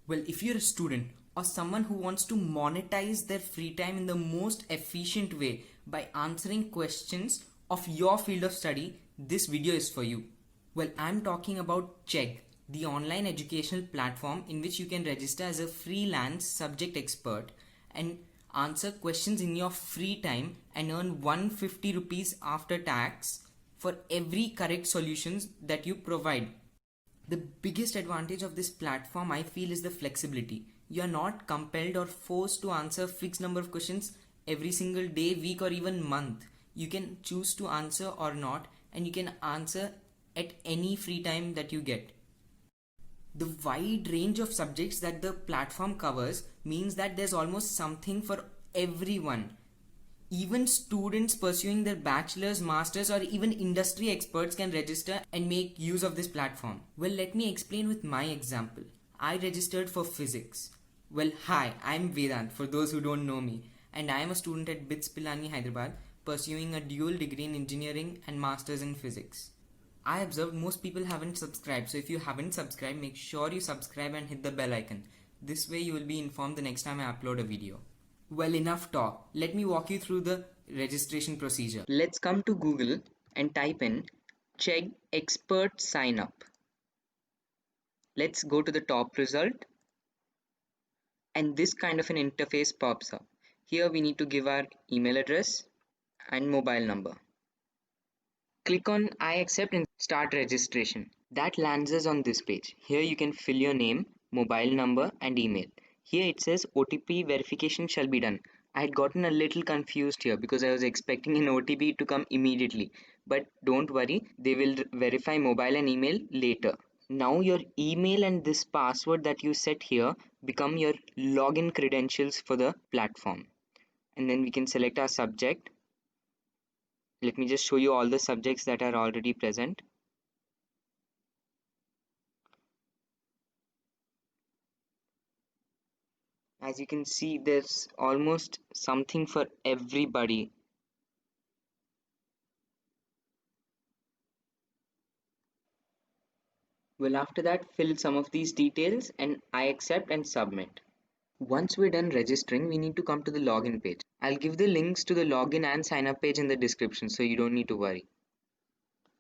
Well, if you're a student or someone who wants to monetize their free time in the most efficient way by answering questions of your field of study, this video is for you. Well, I'm talking about Chegg, the online educational platform in which you can register as a freelance subject expert and answer questions in your free time and earn 150 rupees after tax for every correct solutions that you provide. The biggest advantage of this platform, I feel, is the flexibility. You are not compelled or forced to answer a fixed number of questions every single day, week, or even month. You can choose to answer or not, and you can answer at any free time that you get. The wide range of subjects that the platform covers means that there's almost something for everyone. Even students pursuing their bachelor's, master's, or even industry experts can register and make use of this platform. Well, let me explain with my example. I registered for physics. Well, hi, I'm Vedant for those who don't know me, and I am a student at BITS Pilani, Hyderabad, pursuing a dual degree in engineering and master's in physics. I observed most people haven't subscribed, so if you haven't subscribed, make sure you subscribe and hit the bell icon. This way you will be informed the next time I upload a video. Well, enough talk. Let me walk you through the registration procedure. Let's come to Google and type in Chegg Expert Sign Up. Let's go to the top result, and this kind of an interface pops up. Here we need to give our email address and mobile number. Click on I accept and start registration. That lands us on this page. Here you can fill your name, mobile number and email. Here it says OTP verification shall be done. I had gotten a little confused here because I was expecting an OTP to come immediately. But don't worry, they will verify mobile and email later. Now your email and this password that you set here become your login credentials for the platform. And then we can select our subject. Let me just show you all the subjects that are already present. As you can see, there's almost something for everybody. Well, after that, fill some of these details and I accept and submit. Once we're done registering, we need to come to the login page. I'll give the links to the login and sign up page in the description, so you don't need to worry.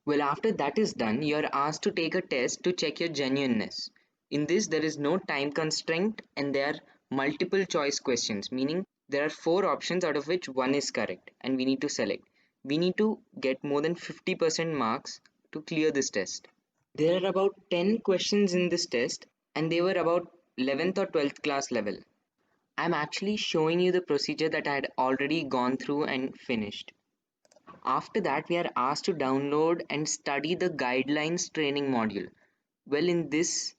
Well, after that is done, you're asked to take a test to check your genuineness. In this, there is no time constraint and there are multiple choice questions, meaning there are 4 options out of which one is correct and we need to select. We need to get more than 50% marks to clear this test. There are about 10 questions in this test and they were about 11th or 12th class level. I'm actually showing you the procedure that I had already gone through and finished. After that, we are asked to download and study the guidelines training module. Well, in this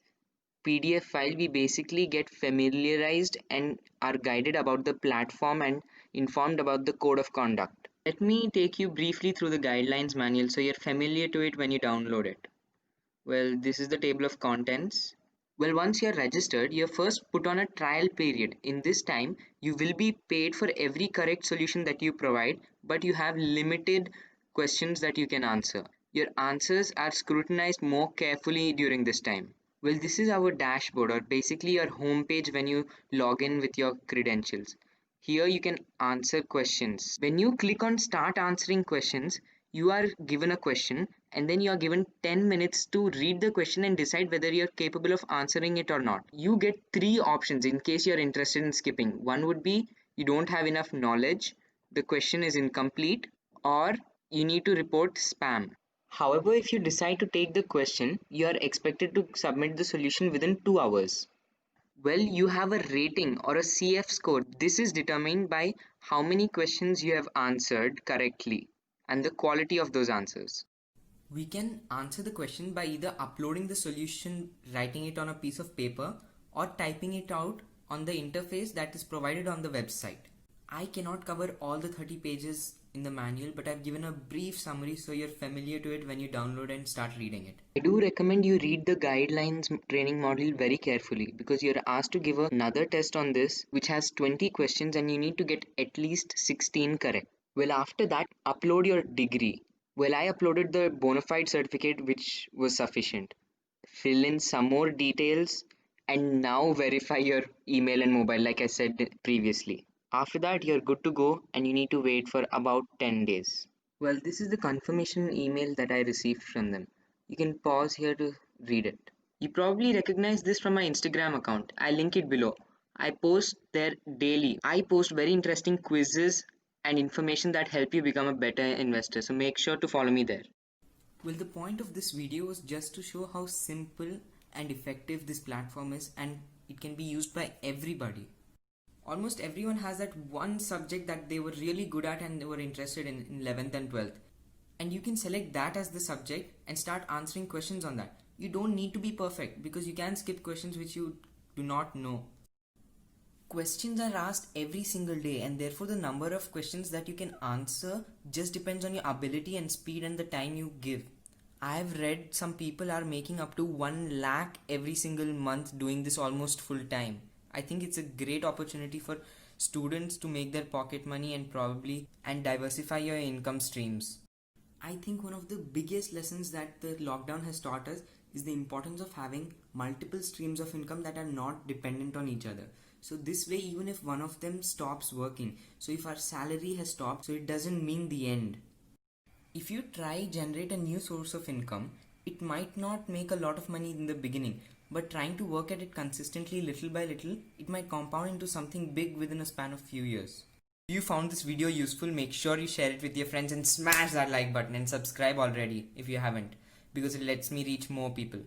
PDF file, we basically get familiarized and are guided about the platform and informed about the code of conduct. Let me take you briefly through the guidelines manual so you're familiar to it when you download it. Well, this is the table of contents. Well, once you're registered, you're first put on a trial period. In this time, you will be paid for every correct solution that you provide, but you have limited questions that you can answer. Your answers are scrutinized more carefully during this time. Well, this is our dashboard or basically your home page when you log in with your credentials. Here you can answer questions. When you click on start answering questions, you are given a question and then you are given 10 minutes to read the question and decide whether you're capable of answering it or not. You get 3 options in case you're interested in skipping. One would be you don't have enough knowledge, the question is incomplete, or you need to report spam. However, if you decide to take the question, you are expected to submit the solution within 2 hours. Well, you have a rating or a CF score. This is determined by how many questions you have answered correctly and the quality of those answers. We can answer the question by either uploading the solution, writing it on a piece of paper, or typing it out on the interface that is provided on the website. I cannot cover all the 30 pages in the manual, but I've given a brief summary so you're familiar to it when you download and start reading it. I do recommend you read the guidelines training module very carefully because you're asked to give another test on this which has 20 questions and you need to get at least 16 correct. Well, after that, upload your degree. Well, I uploaded the bona fide certificate which was sufficient. Fill in some more details and now verify your email and mobile like I said previously. After that, you're good to go and you need to wait for about 10 days. Well, this is the confirmation email that I received from them. You can pause here to read it. You probably recognize this from my Instagram account. I link it below. I post there daily. I post very interesting quizzes and information that help you become a better investor. So make sure to follow me there. Well, the point of this video was just to show how simple and effective this platform is, and it can be used by everybody. Almost everyone has that one subject that they were really good at and they were interested in 11th and 12th. And you can select that as the subject and start answering questions on that. You don't need to be perfect because you can skip questions which you do not know. Questions are asked every single day, and therefore the number of questions that you can answer just depends on your ability and speed and the time you give. I've read some people are making up to 1 lakh every single month doing this almost full time. I think it's a great opportunity for students to make their pocket money and diversify your income streams. I think one of the biggest lessons that the lockdown has taught us is the importance of having multiple streams of income that are not dependent on each other. So this way, even if one of them stops working, so if our salary has stopped, so it doesn't mean the end. If you try generate a new source of income, it might not make a lot of money in the beginning, but trying to work at it consistently little by little, it might compound into something big within a span of few years. If you found this video useful, make sure you share it with your friends and smash that like button and subscribe already if you haven't, because it lets me reach more people.